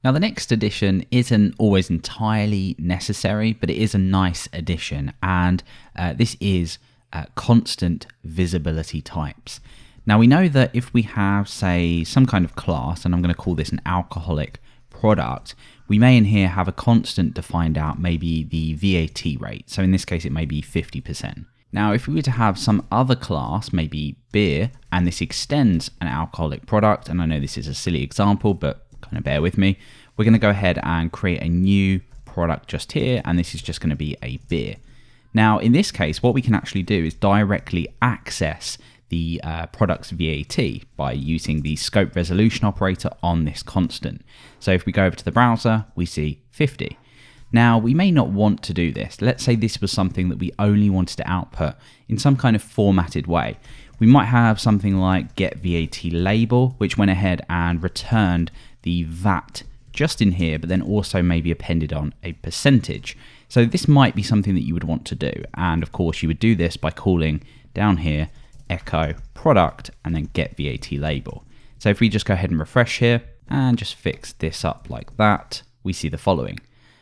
Now the next addition isn't always entirely necessary, but it is a nice addition, and this is constant visibility types. Now we know that if we have, say, some kind of class, and I'm going to call this an alcoholic product, we may in here have a constant to find out maybe the VAT rate. So in this case, it may be 50%. Now, if we were to have some other class, maybe beer, and this extends an alcoholic product, and I know this is a silly example, but kind of bear with me, we're going to go ahead and create a new product just here, and this is just going to be a beer. Now, in this case, what we can actually do is directly access the product's VAT by using the scope resolution operator on this constant. So if we go over to the browser, we see 50. Now, we may not want to do this. Let's say this was something that we only wanted to output in some kind of formatted way. We might have something like get VAT label, which went ahead and returned the VAT just in here, but then also maybe appended on a percentage. So this might be something that you would want to do. And of course, you would do this by calling down here echo product and then get VAT label. So if we just go ahead and refresh here and just fix this up like that, we see the following.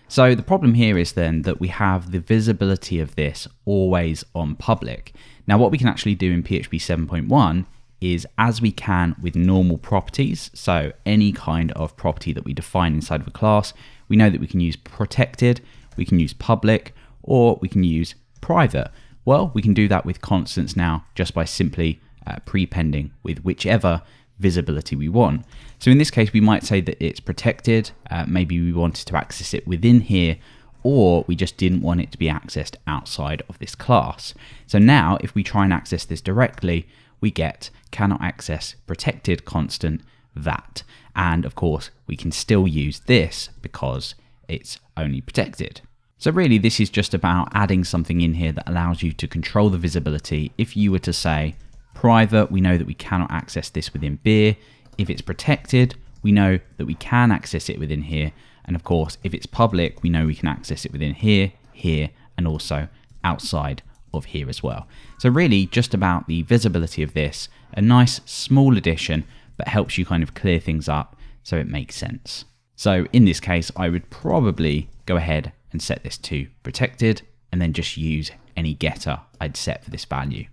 So the problem here is then that we have the visibility of this always on public. Now what we can actually do in PHP 7.1 is, as we can with normal properties, so any kind of property that we define inside of a class, we know that we can use protected, we can use public, or we can use private. Well, we can do that with constants now just by simply prepending with whichever visibility we want. So in this case, we might say that it's protected. Maybe we wanted to access it within here, or we just didn't want it to be accessed outside of this class. So now if we try and access this directly, we get cannot access protected constant VAT. And of course, we can still use this because it's only protected. So really, this is just about adding something in here that allows you to control the visibility. If you were to say private, we know that we cannot access this within beer. If it's protected, we know that we can access it within here. And of course, if it's public, we know we can access it within here, here, and also outside of here as well. So really just about the visibility of this, a nice small addition, but helps you kind of clear things up so it makes sense. So in this case, I would probably go ahead and set this to protected and then just use any getter I'd set for this value.